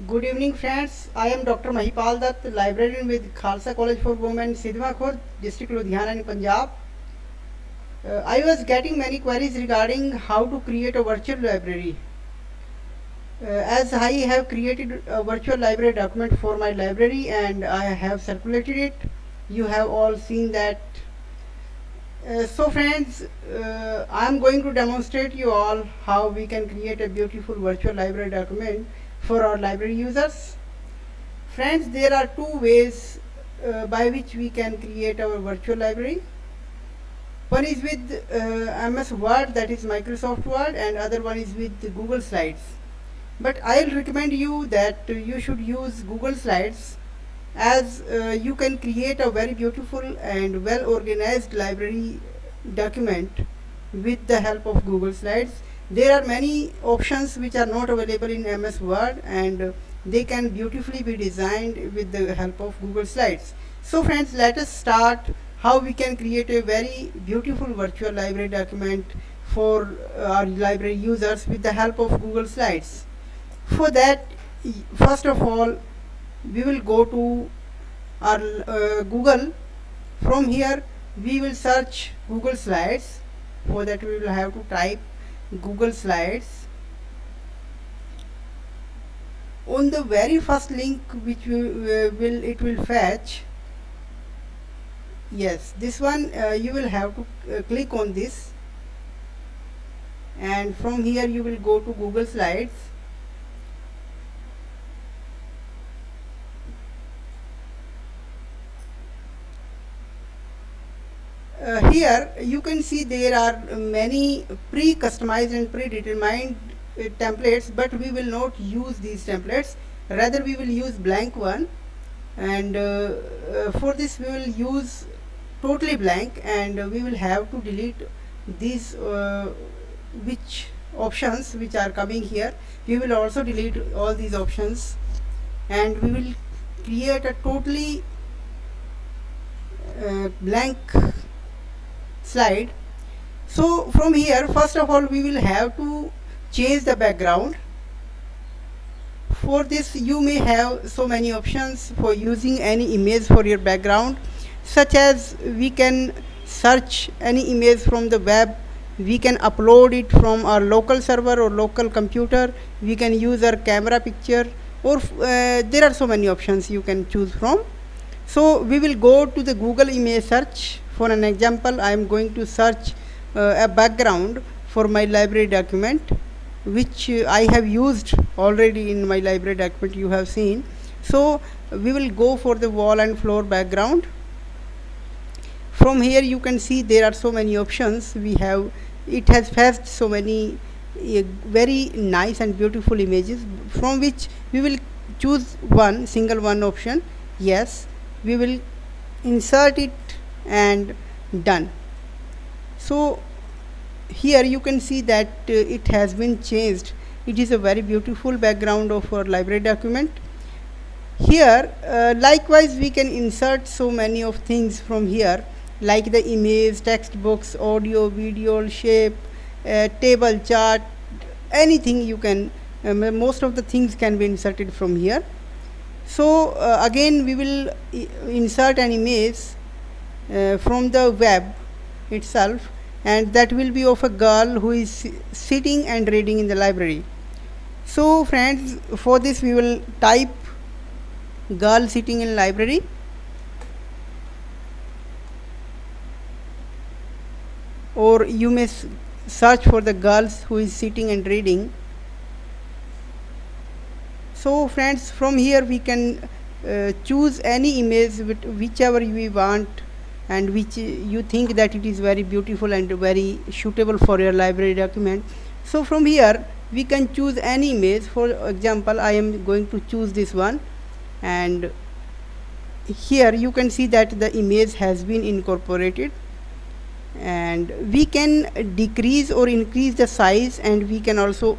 Good evening, friends. I am Dr. Mahipal Dutt, librarian with Khalsa College for Women, Sidhwa Khurd, District Ludhiana in Punjab. I was getting many queries regarding how to create a virtual library. As I have created a virtual library document for my library and I have circulated it, you have all seen that. So friends, I am going to demonstrate you all how we can create a beautiful virtual library document for our library users. Friends, there are two ways by which we can create our virtual library. One is with MS Word, that is Microsoft Word, and other one is with Google Slides. But I'll recommend you that you should use Google Slides, as you can create a very beautiful and well organized library document with the help of Google Slides. There are many options which are not available in MS Word, and they can beautifully be designed with the help of Google Slides. So friends, let us start how we can create a very beautiful virtual library document for our library users with the help of Google Slides. For that, first of all, we will go to our Google. From here we will search Google Slides. For that we will have to type Google Slides. On the very first link which it will fetch, yes, this one, you will have to click on this, and from here you will go to Google Slides. Here you can see there are many pre-customized and predetermined templates, but we will not use these templates. Rather we will use blank one, and for this we will use totally blank, and we will have to delete these which options which are coming here. We will also delete all these options, and we will create a totally blank slide. So from here, first of all, we will have to change the background. For this you may have so many options for using any image for your background, such as we can search any image from the web, we can upload it from our local server or local computer, we can use our camera picture, or there are so many options you can choose from. So we will go to the Google image search. For an example, I am going to search a background for my library document, which I have used already in my library document, you have seen. So we will go for the wall and floor background. From here you can see there are so many options we have. It has fetched so many very nice and beautiful images, from which we will choose one single one option. Yes, we will insert it and done. So here you can see that it has been changed. It is a very beautiful background of our library document. Here likewise we can insert so many of things from here, like the image, text box, audio, video, shape, table, chart, anything you can, most of the things can be inserted from here. So again we will insert an image from the web itself, and that will be of a girl who is sitting and reading in the library. So friends, for this we will type girl sitting in library, or you may search for the girls who is sitting and reading. So friends, from here we can choose any image whichever we want, and which you think that it is very beautiful and very suitable for your library document. So from here we can choose any image. For example, I am going to choose this one, and here you can see that the image has been incorporated, and we can decrease or increase the size, and we can also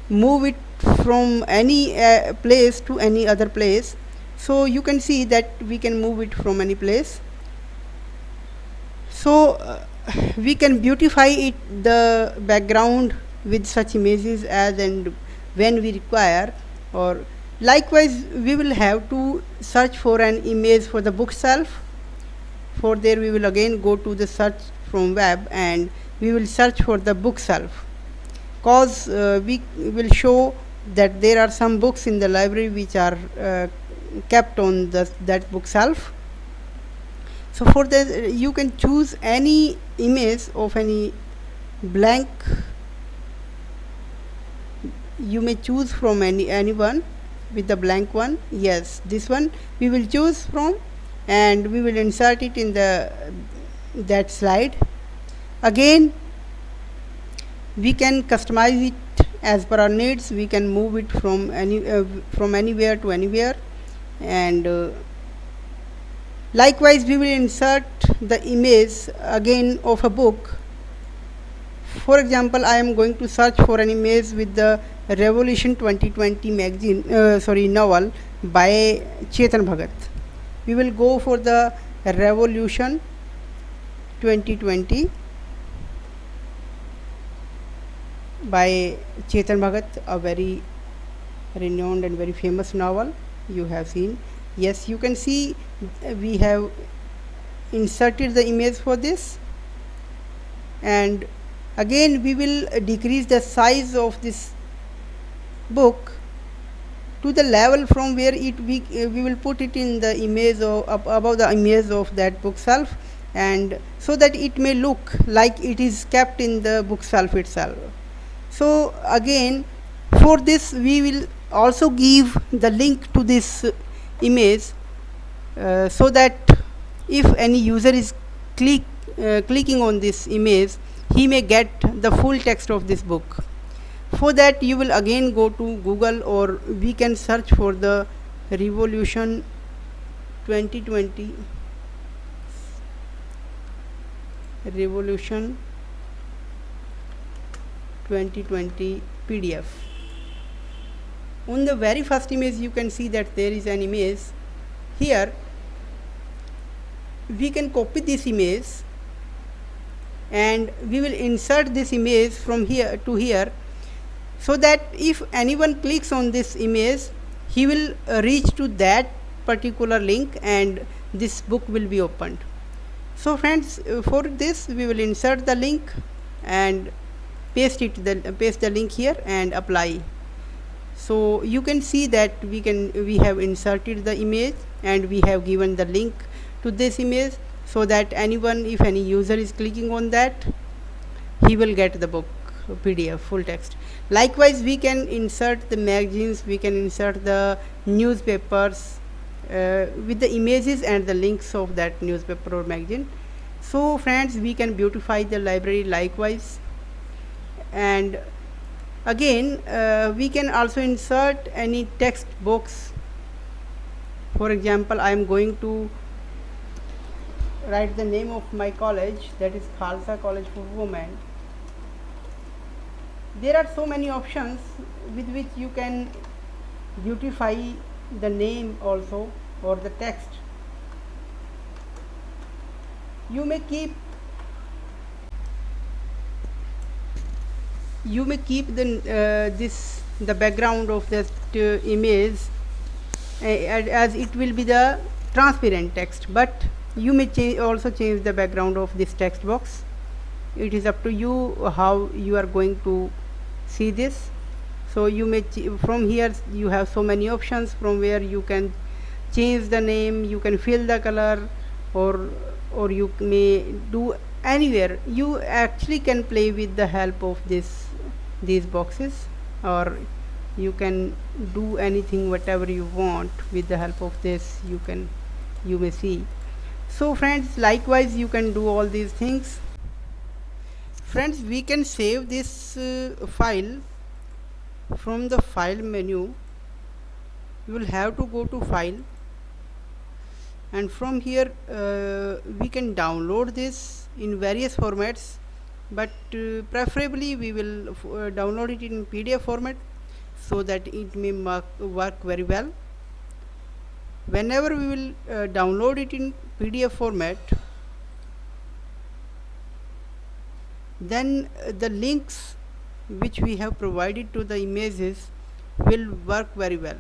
move it from any place to any other place. So you can see that we can move it from any place. So we can beautify it, the background, with such images as and when we require. Or likewise we will have to search for an image for the bookshelf. For there we will again go to the search from web and we will search for the bookshelf, cause we will show that there are some books in the library which are kept on that bookshelf. So for this you can choose any image of any blank, you may choose from anyone with the blank one. Yes, this one we will choose from and we will insert it in the that slide. Again we can customize it as per our needs. We can move it from anywhere to anywhere. And likewise we will insert the image again of a book. For example, I am going to search for an image with the Revolution 2020 novel by Chetan Bhagat. We will go for the Revolution 2020 by Chetan Bhagat, a very renowned and very famous novel you have seen. Yes, you can see we have inserted the image for this, and again we will decrease the size of this book to the level from where we will put it in the image of above the image of that bookshelf, and so that it may look like it is kept in the bookshelf itself. So again for this we will also give the link to this image, so that if any user is clicking on this image, he may get the full text of this book. For that you will again go to Google, or we can search for the Revolution 2020 PDF. On the very first image you can see that there is an image here. We can copy this image and we will insert this image from here to here, so that if anyone clicks on this image, he will reach to that particular link and this book will be opened. So friends, for this we will insert the link and paste the link here and apply. So you can see that we have inserted the image and we have given the link to this image, so that anyone, if any user is clicking on that, he will get the book PDF full text. Likewise we can insert the magazines, we can insert the newspapers with the images and the links of that newspaper or magazine. So friends, we can beautify the library likewise. And again we can also insert any text box. For example, I am going to write the name of my college, that is Khalsa College for Women. There are so many options with which you can beautify the name also, or the text. You may keep the background of that image as it will be the transparent text, but you may also change the background of this text box. It is up to you how you are going to see this. So you may from here you have so many options from where you can change the name, you can fill the color, or you may do anywhere. You actually can play with the help of these boxes, or you can do anything whatever you want with the help of this. You may see. So friends, likewise you can do all these things. Friends, we can save this file from the file menu. You will have to go to file, and from here we can download this in various formats, but preferably we will download it in PDF format, so that it may work very well. Whenever we will download it in PDF format, then the links which we have provided to the images will work very well.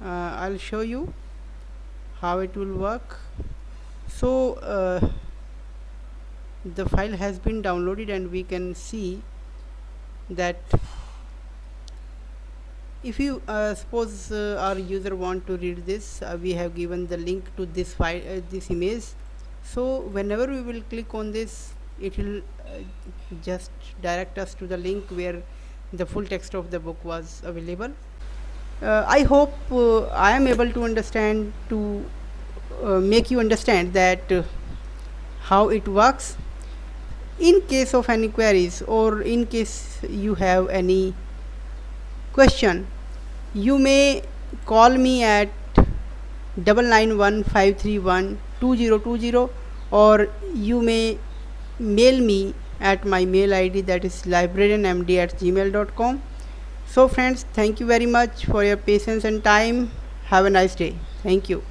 I'll show you how it will work. So the file has been downloaded, and we can see that if you suppose our user want to read this, we have given the link to this file, this image. So whenever we will click on this, it will just direct us to the link where the full text of the book was available. I hope I am able to understand, to make you understand that how it works. In case of any queries, or in case you have any question, you may call me at 9915312020, or you may mail me at my mail id, that is librarianmd@gmail.com. So friends, thank you very much for your patience and time. Have a nice day. Thank you.